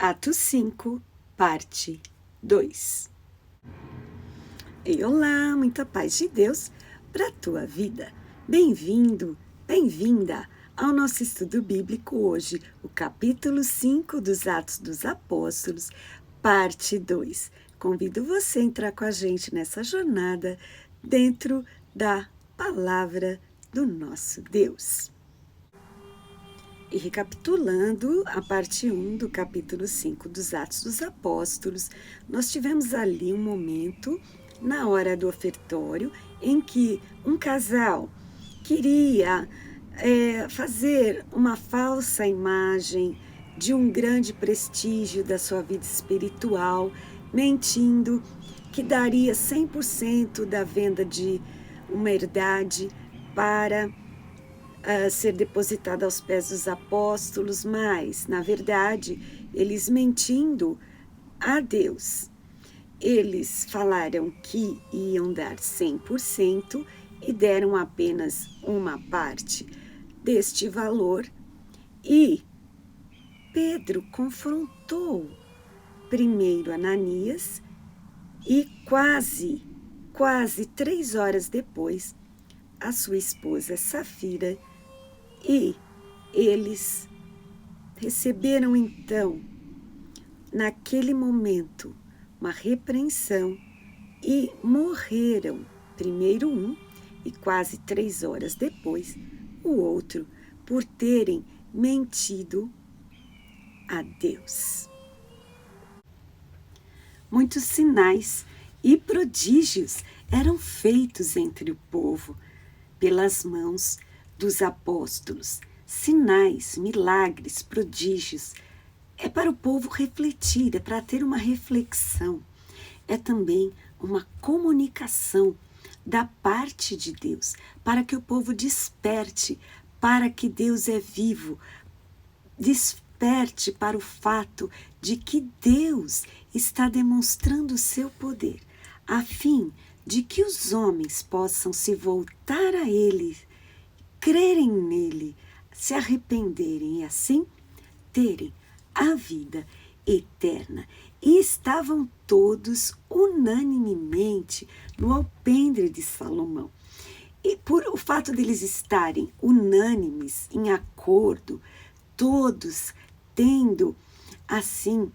Atos 5, parte 2. E olá, muita paz de Deus para a tua vida. Bem-vindo, bem-vinda ao nosso estudo bíblico hoje, o capítulo 5 dos Atos dos Apóstolos, parte 2. Convido você a entrar com a gente nessa jornada dentro da palavra do nosso Deus. E recapitulando a parte 1 do capítulo 5 dos Atos dos Apóstolos, nós tivemos ali um momento, na hora do ofertório, em que um casal queria fazer uma falsa imagem de um grande prestígio da sua vida espiritual, mentindo que daria 100% da venda de uma herdade para ser depositada aos pés dos apóstolos, mas, na verdade, eles mentindo a Deus. Eles falaram que iam dar 100% e deram apenas uma parte deste valor. E Pedro confrontou primeiro Ananias e quase 3 horas depois, a sua esposa Safira, e eles receberam então, naquele momento, uma repreensão e morreram, primeiro um e quase 3 horas depois, o outro, por terem mentido a Deus. Muitos sinais e prodígios eram feitos entre o povo pelas mãos dos apóstolos. Sinais, milagres, prodígios. É para o povo refletir, é para ter uma reflexão. É também uma comunicação da parte de Deus, para que o povo desperte para que Deus é vivo, desperte para o fato de que Deus está demonstrando o seu poder, a fim de que os homens possam se voltar a Ele, crerem nele, se arrependerem e assim terem a vida eterna. E estavam todos unanimemente no alpendre de Salomão. E por o fato deles estarem unânimes, em acordo, todos tendo assim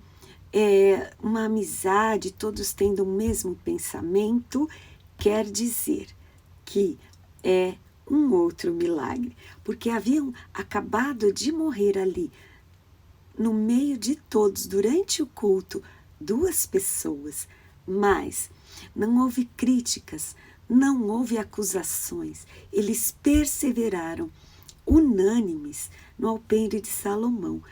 uma amizade, todos tendo o mesmo pensamento, quer dizer que é um outro milagre, porque haviam acabado de morrer ali, no meio de todos, durante o culto, 2 pessoas, mas não houve críticas, não houve acusações, eles perseveraram unânimes no alpendre de Salomão,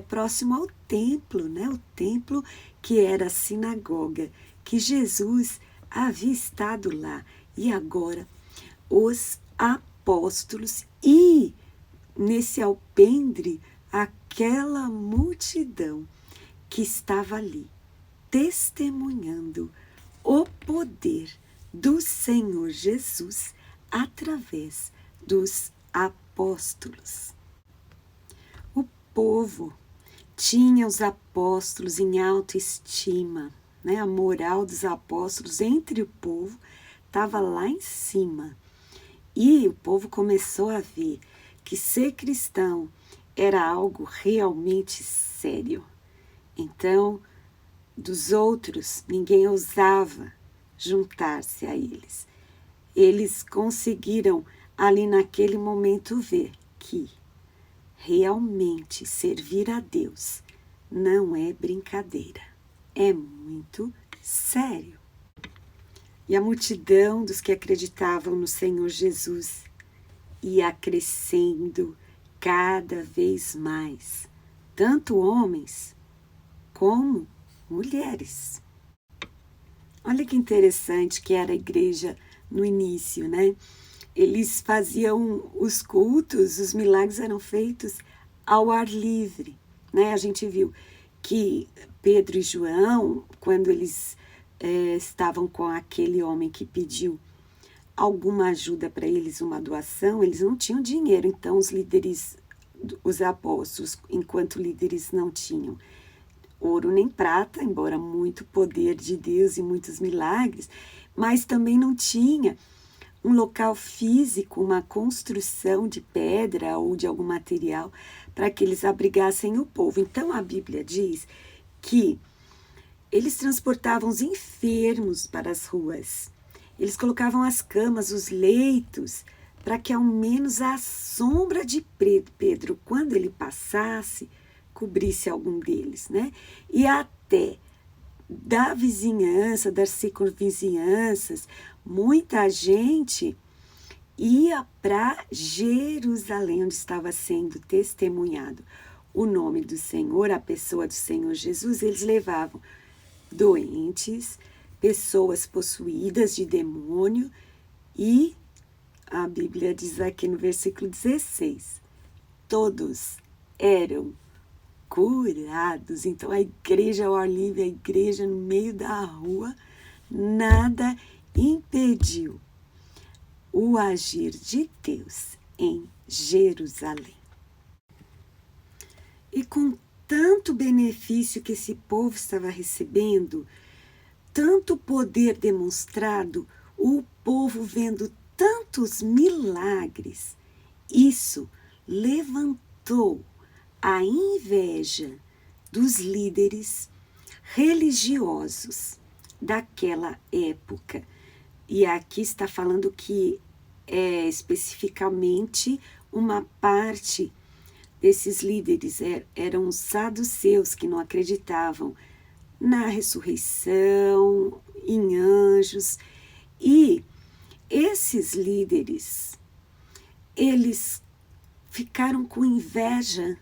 próximo ao templo, né? O templo que era a sinagoga, que Jesus havia estado lá, e agora os apóstolos e nesse alpendre aquela multidão que estava ali testemunhando o poder do Senhor Jesus através dos apóstolos. O povo tinha os apóstolos em autoestima, né? A moral dos apóstolos entre o povo estava lá em cima. E o povo começou a ver que ser cristão era algo realmente sério. Então, dos outros, ninguém ousava juntar-se a eles. Eles conseguiram, ali naquele momento, ver que realmente servir a Deus não é brincadeira, é muito sério. E a multidão dos que acreditavam no Senhor Jesus ia crescendo cada vez mais, tanto homens como mulheres. Olha que interessante que era a igreja no início, né? Eles faziam os cultos, os milagres eram feitos ao ar livre, né? A gente viu que Pedro e João, quando eles estavam com aquele homem que pediu alguma ajuda para eles, uma doação, eles não tinham dinheiro, então os líderes os apóstolos, enquanto líderes não tinham ouro nem prata, embora muito poder de Deus e muitos milagres, mas também não tinha um local físico, uma construção de pedra ou de algum material para que eles abrigassem o povo. Então a Bíblia diz que eles transportavam os enfermos para as ruas. Eles colocavam as camas, os leitos, para que ao menos a sombra de Pedro, quando ele passasse, cobrisse algum deles, né? E até da vizinhança, das circunvizinhanças, muita gente ia para Jerusalém, onde estava sendo testemunhado o nome do Senhor, a pessoa do Senhor Jesus. Eles levavam doentes, pessoas possuídas de demônio, e a Bíblia diz aqui no versículo 16, todos eram curados. Então a igreja ao ar livre, a igreja no meio da rua, nada impediu o agir de Deus em Jerusalém. E com tanto benefício que esse povo estava recebendo, tanto poder demonstrado, o povo vendo tantos milagres, isso levantou a inveja dos líderes religiosos daquela época. E aqui está falando que especificamente uma parte desses líderes eram os saduceus, que não acreditavam na ressurreição, em anjos. E esses líderes, eles ficaram com inveja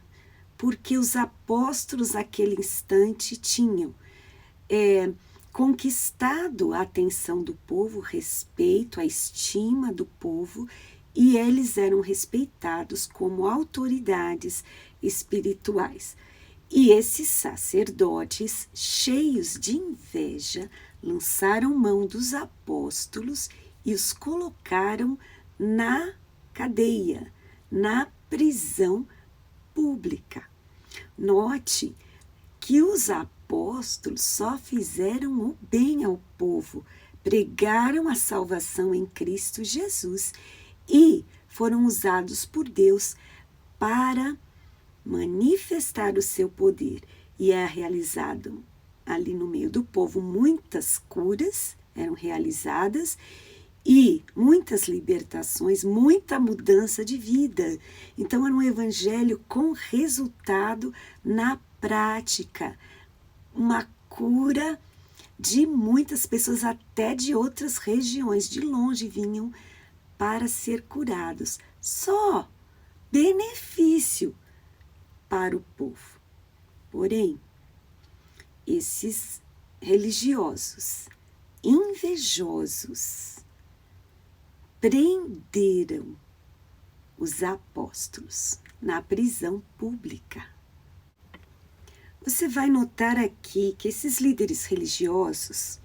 porque os apóstolos naquele instante tinham conquistado a atenção do povo, o respeito, a estima do povo, e eles eram respeitados como autoridades espirituais. E esses sacerdotes, cheios de inveja, lançaram mão dos apóstolos e os colocaram na cadeia, na prisão pública. Note que os apóstolos só fizeram o bem ao povo, pregaram a salvação em Cristo Jesus e foram usados por Deus para manifestar o seu poder. E é realizado ali no meio do povo, muitas curas eram realizadas e muitas libertações, muita mudança de vida. Então era um evangelho com resultado na prática, uma cura de muitas pessoas, até de outras regiões, de longe vinham para ser curados. Só benefício para o povo. Porém, esses religiosos invejosos prenderam os apóstolos na prisão pública. Você vai notar aqui que esses líderes religiosos,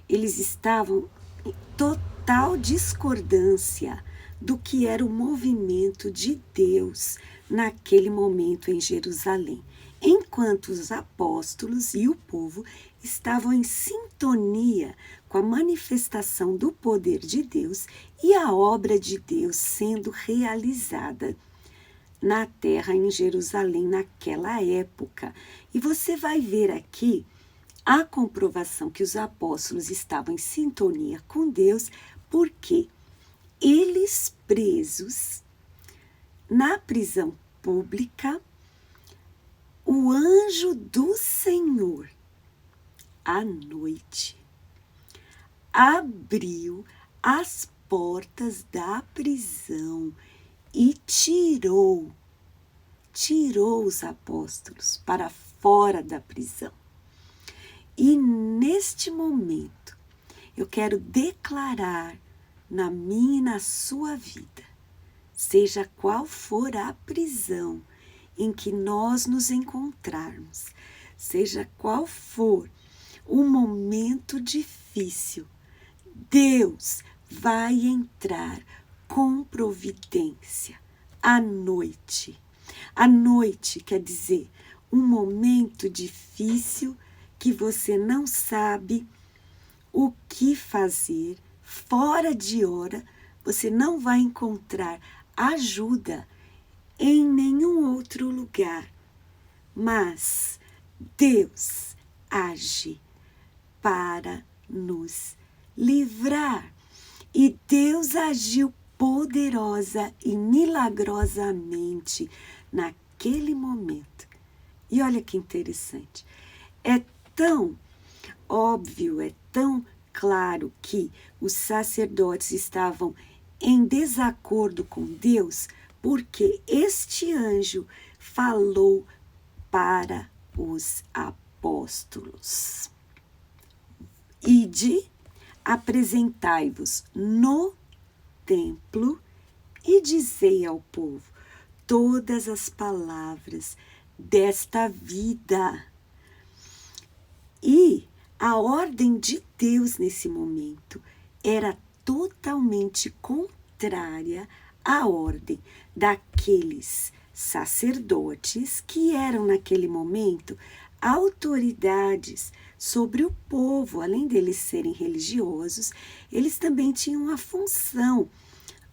eles estavam em total discordância do que era o movimento de Deus naquele momento em Jerusalém, enquanto os apóstolos e o povo estavam em sintonia com a manifestação do poder de Deus e a obra de Deus sendo realizada na terra, em Jerusalém, naquela época. E você vai ver aqui a comprovação que os apóstolos estavam em sintonia com Deus, porque eles presos na prisão pública, o anjo do Senhor, à noite, abriu as portas da prisão e tirou os apóstolos para fora da prisão. E neste momento, eu quero declarar na minha e na sua vida, seja qual for a prisão em que nós nos encontrarmos, seja qual for o momento difícil, Deus vai entrar com providência à noite. A noite quer dizer um momento difícil que você não sabe o que fazer, fora de hora, você não vai encontrar ajuda em nenhum outro lugar. Mas Deus age para nos livrar. E Deus agiu poderosa e milagrosamente naquele momento. E olha que interessante. É tão óbvio, é tão claro que os sacerdotes estavam em desacordo com Deus, porque este anjo falou para os apóstolos: Ide, apresentai-vos no templo e dizei ao povo todas as palavras desta vida. E a ordem de Deus nesse momento era totalmente contrária à ordem daqueles sacerdotes que eram naquele momento autoridades sobre o povo. Além deles serem religiosos, eles também tinham uma função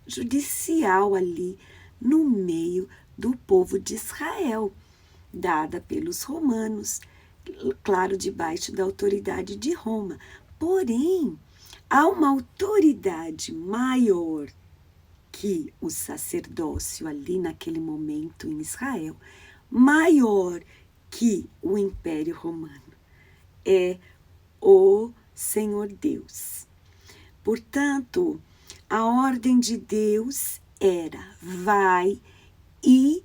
judicial ali no meio do povo de Israel, dada pelos romanos, claro, debaixo da autoridade de Roma. Porém, há uma autoridade maior que o sacerdócio ali naquele momento em Israel, maior que o Império Romano. É o Senhor Deus. Portanto, a ordem de Deus era: vai e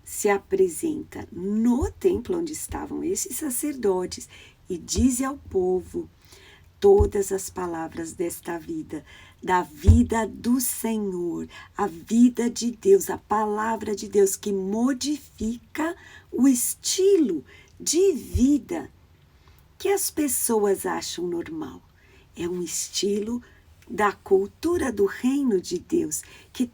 se apresenta no templo onde estavam esses sacerdotes e diz ao povo todas as palavras desta vida, da vida do Senhor, a vida de Deus, a palavra de Deus que modifica o estilo de vida que as pessoas acham normal. É um estilo da cultura do reino de Deus que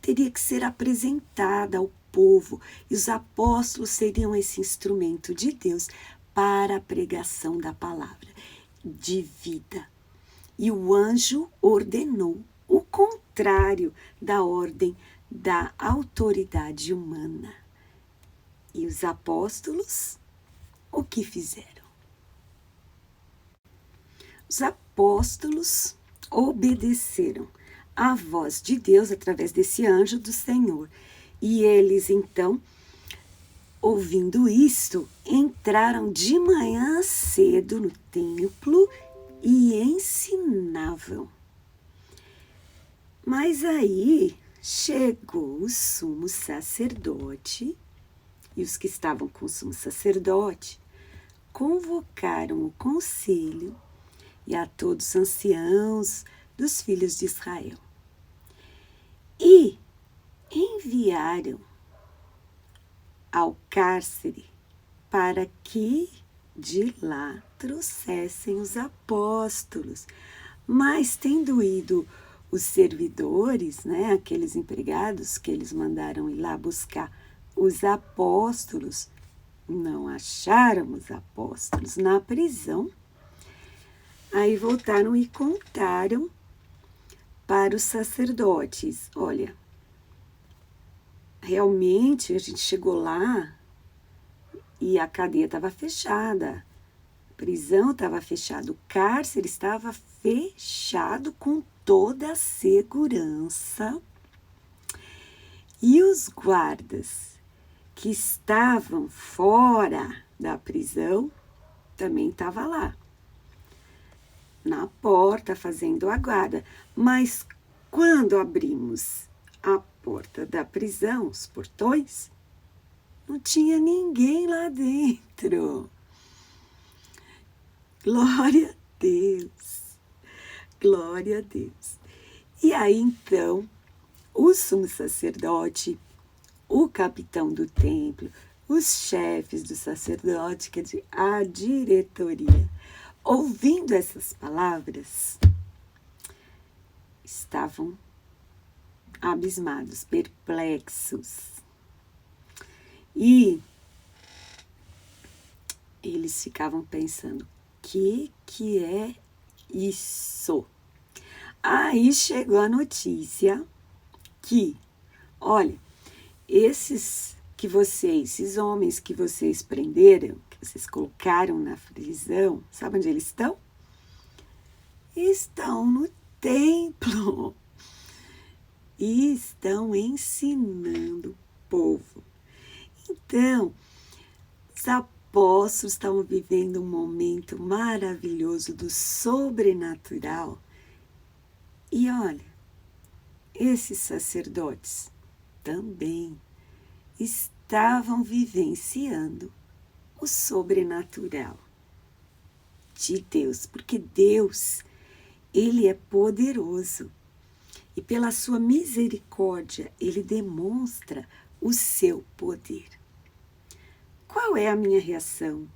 teria que ser apresentada ao povo, e os apóstolos seriam esse instrumento de Deus para a pregação da palavra de vida. E o anjo ordenou o contrário da ordem da autoridade humana. E os apóstolos, o que fizeram? Os apóstolos obedeceram à voz de Deus através desse anjo do Senhor. E eles, então, ouvindo isto, entraram de manhã cedo no templo e ensinavam. Mas aí chegou o sumo sacerdote, e os que estavam com o sumo sacerdote convocaram o conselho e a todos os anciãos dos filhos de Israel. E enviaram ao cárcere para que de lá trouxessem os apóstolos. Mas tendo ido os servidores, né, aqueles empregados que eles mandaram ir lá buscar os apóstolos, não acharam os apóstolos na prisão. Aí voltaram e contaram para os sacerdotes: olha, realmente a gente chegou lá e a cadeia estava fechada, a prisão estava fechada, o cárcere estava fechado com toda a segurança. E os guardas que estavam fora da prisão também estavam lá, na porta, fazendo a guarda. Mas quando abrimos a porta da prisão, os portões, não tinha ninguém lá dentro. Glória a Deus, glória a Deus. E aí então, o sumo sacerdote, o capitão do templo, os chefes do sacerdote, quer dizer, a diretoria, ouvindo essas palavras, estavam abismados, perplexos. E eles ficavam pensando, que é isso? Aí chegou a notícia que, olha, esses homens que vocês prenderam, que vocês colocaram na prisão, sabe onde eles estão? Estão no templo e estão ensinando o povo. Então, os apóstolos estavam vivendo um momento maravilhoso do sobrenatural. E olha, esses sacerdotes também estavam vivenciando o sobrenatural de Deus, porque Deus, Ele é poderoso e pela sua misericórdia Ele demonstra o seu poder. Qual é a minha reação?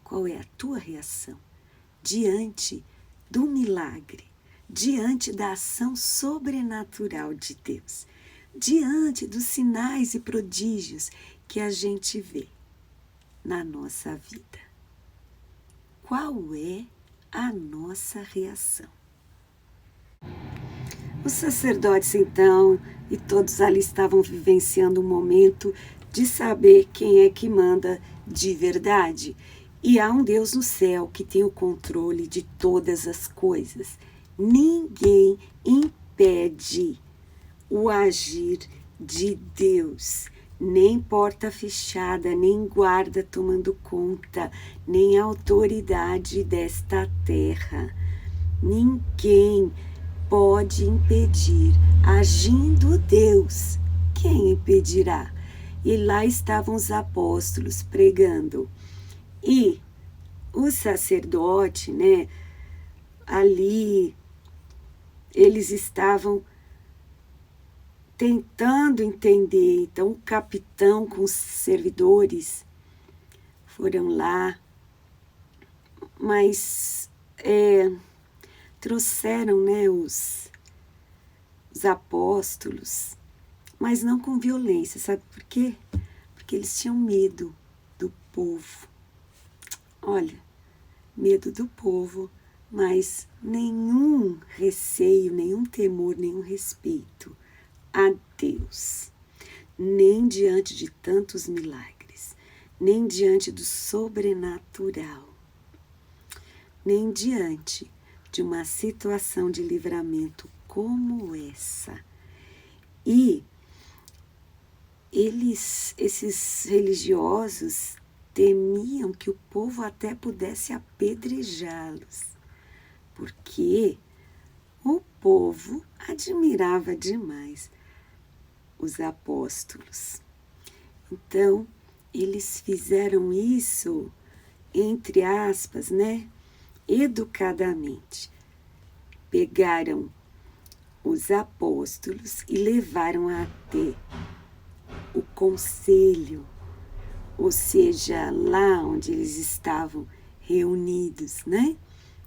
Qual é a tua reação diante do milagre, diante da ação sobrenatural de Deus, diante dos sinais e prodígios que a gente vê na nossa vida? Qual é a nossa reação? Os sacerdotes, então, e todos ali estavam vivenciando um momento de saber quem é que manda de verdade. E há um Deus no céu que tem o controle de todas as coisas. Ninguém impede o agir de Deus. Nem porta fechada, nem guarda tomando conta, nem autoridade desta terra. Ninguém pode impedir, agindo Deus. Quem impedirá? E lá estavam os apóstolos pregando. E o sacerdote, né, ali, eles estavam tentando entender. Então, o capitão com os servidores foram lá, mas trouxeram, né, os apóstolos, mas não com violência, sabe por quê? Porque eles tinham medo do povo. Olha, medo do povo, mas nenhum receio, nenhum temor, nenhum respeito a Deus, nem diante de tantos milagres, nem diante do sobrenatural, nem diante de uma situação de livramento como essa. E esses religiosos temiam que o povo até pudesse apedrejá-los, porque o povo admirava demais os apóstolos. Então, eles fizeram isso, entre aspas, né, educadamente. Pegaram os apóstolos e levaram até o conselho, ou seja, lá onde eles estavam reunidos, né?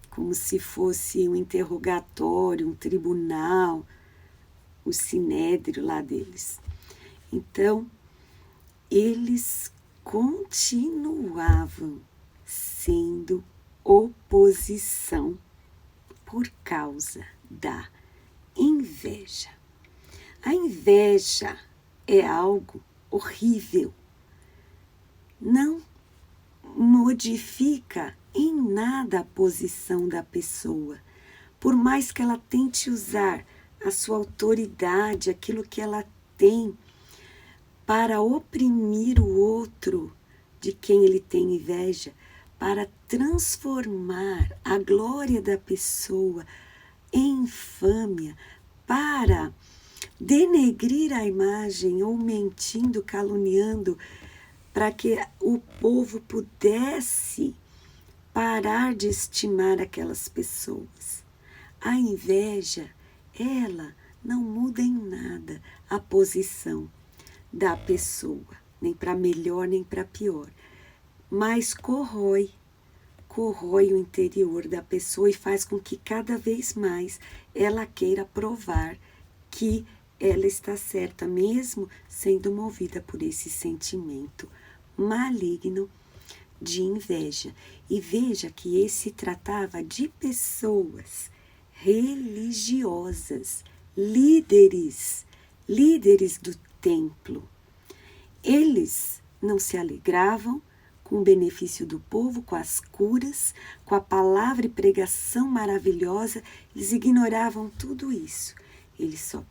Como se fosse um interrogatório, um tribunal, o sinédrio lá deles. Então, eles continuavam sendo oposição por causa da inveja. A inveja é algo horrível. Não modifica em nada a posição da pessoa. Por mais que ela tente usar a sua autoridade, aquilo que ela tem, para oprimir o outro de quem ele tem inveja, para transformar a glória da pessoa em infâmia, para denegrir a imagem ou mentindo, caluniando, para que o povo pudesse parar de estimar aquelas pessoas. A inveja, ela não muda em nada a posição da pessoa, nem para melhor nem para pior, mas corrói o interior da pessoa e faz com que cada vez mais ela queira provar que ela está certa, mesmo sendo movida por esse sentimento maligno de inveja. E veja que esse tratava de pessoas religiosas, líderes do templo. Eles não se alegravam com o benefício do povo, com as curas, com a palavra e pregação maravilhosa. Eles ignoravam tudo isso. Eles só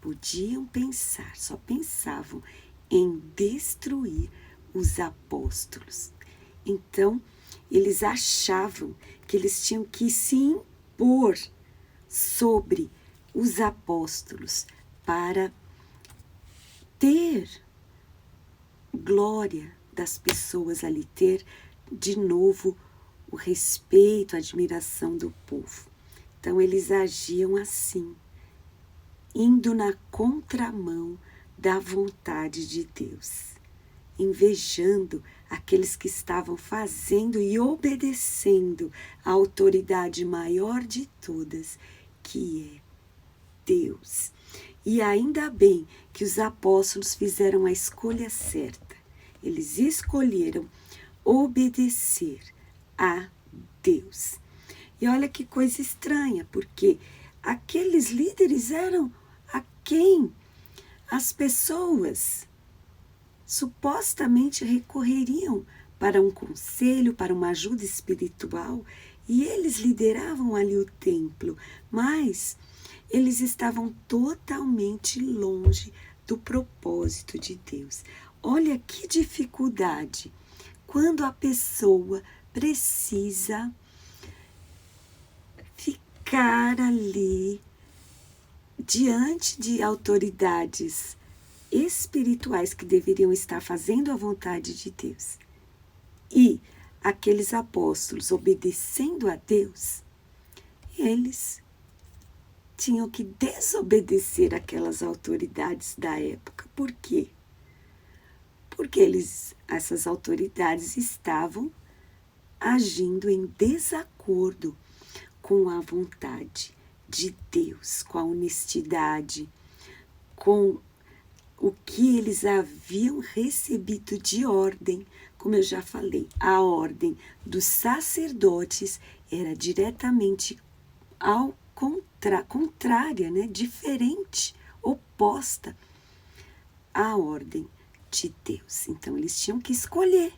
pensavam em destruir os apóstolos. Então, eles achavam que eles tinham que se impor sobre os apóstolos para ter glória das pessoas ali, ter de novo o respeito, a admiração do povo. Então, eles agiam assim, indo na contramão da vontade de Deus, invejando aqueles que estavam fazendo e obedecendo a autoridade maior de todas, que é Deus. E ainda bem que os apóstolos fizeram a escolha certa. Eles escolheram obedecer a Deus. E olha que coisa estranha, porque aqueles líderes eram a quem as pessoas supostamente recorreriam para um conselho, para uma ajuda espiritual, e eles lideravam ali o templo, mas eles estavam totalmente longe do propósito de Deus. Olha que dificuldade quando a pessoa precisa ficar ali diante de autoridades espirituais que deveriam estar fazendo a vontade de Deus. E aqueles apóstolos obedecendo a Deus, eles tinham que desobedecer aquelas autoridades da época. Por quê? Porque essas autoridades estavam agindo em desacordo com a vontade de Deus, com a honestidade, com o que eles haviam recebido de ordem. Como eu já falei, a ordem dos sacerdotes era diretamente contrária, né? Diferente, oposta à ordem de Deus. Então, eles tinham que escolher,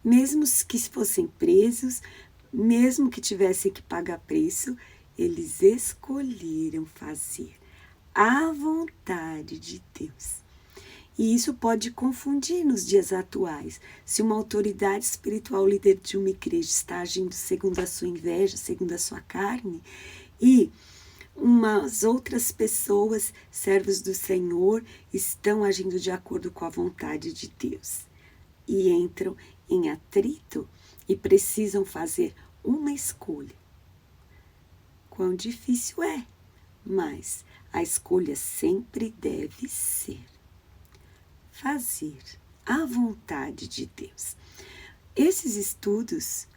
mesmo que fossem presos, mesmo que tivessem que pagar preço, eles escolheram fazer a vontade de Deus. E isso pode confundir nos dias atuais. Se uma autoridade espiritual, líder de uma igreja, está agindo segundo a sua inveja, segundo a sua carne, e umas outras pessoas, servos do Senhor, estão agindo de acordo com a vontade de Deus e entram em atrito e precisam fazer uma escolha. Quão difícil é, mas a escolha sempre deve ser fazer a vontade de Deus. Esses estudos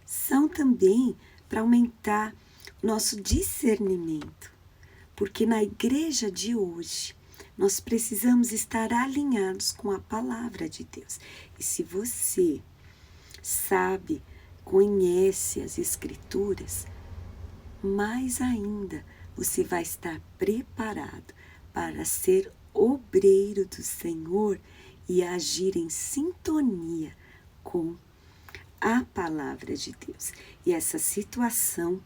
são também para aumentar nosso discernimento, porque na igreja de hoje nós precisamos estar alinhados com a palavra de Deus. E se você sabe, conhece as Escrituras, mais ainda você vai estar preparado para ser obreiro do Senhor e agir em sintonia com a palavra de Deus. E essa situação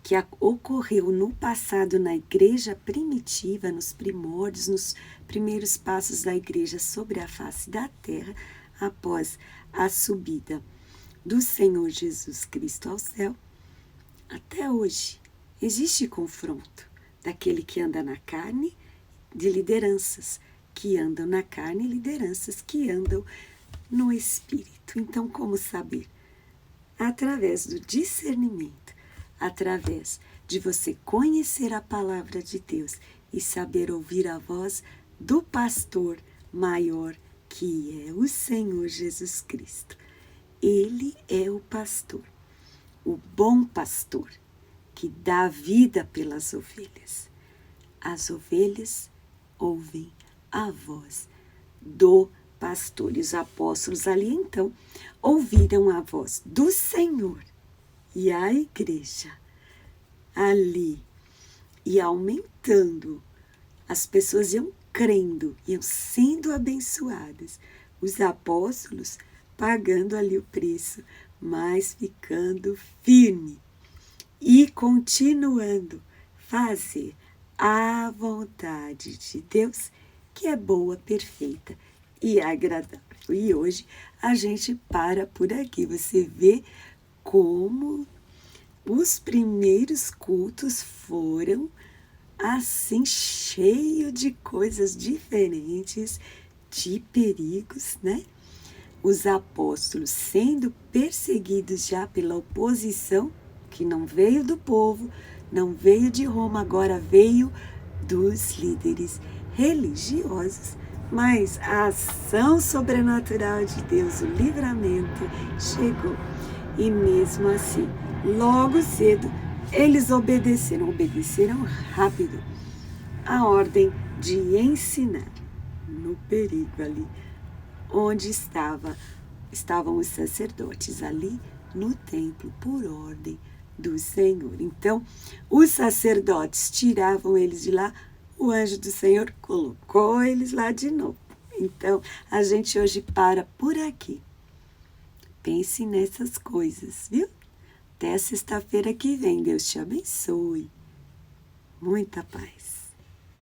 que ocorreu no passado na igreja primitiva, nos primórdios, nos primeiros passos da igreja sobre a face da terra, após a subida do Senhor Jesus Cristo ao céu, até hoje existe confronto daquele que anda na carne, de lideranças que andam na carne e lideranças que andam no Espírito. Então, como saber? Através do discernimento, através de você conhecer a palavra de Deus e saber ouvir a voz do pastor maior, que é o Senhor Jesus Cristo. Ele é o pastor, o bom pastor, que dá vida pelas ovelhas. As ovelhas ouvem a voz do pastor. E os apóstolos ali então ouviram a voz do Senhor. E a igreja ali ia aumentando. As pessoas iam crendo, iam sendo abençoadas. Os apóstolos pagando ali o preço, mas ficando firme e continuando fazer a vontade de Deus, que é boa, perfeita e agradável. E hoje a gente para por aqui. Você vê como os primeiros cultos foram assim, cheio de coisas diferentes, de perigos, né? Os apóstolos sendo perseguidos já pela oposição, que não veio do povo, não veio de Roma, agora veio dos líderes religiosos, mas a ação sobrenatural de Deus, o livramento, chegou. E mesmo assim, logo cedo, eles obedeceram rápido a ordem de ensinar no perigo ali, onde estavam os sacerdotes ali no templo por ordem do Senhor. Então, os sacerdotes tiravam eles de lá, o anjo do Senhor colocou eles lá de novo. Então, a gente hoje para por aqui. Pense nessas coisas, viu? Até sexta-feira que vem. Deus te abençoe. Muita paz.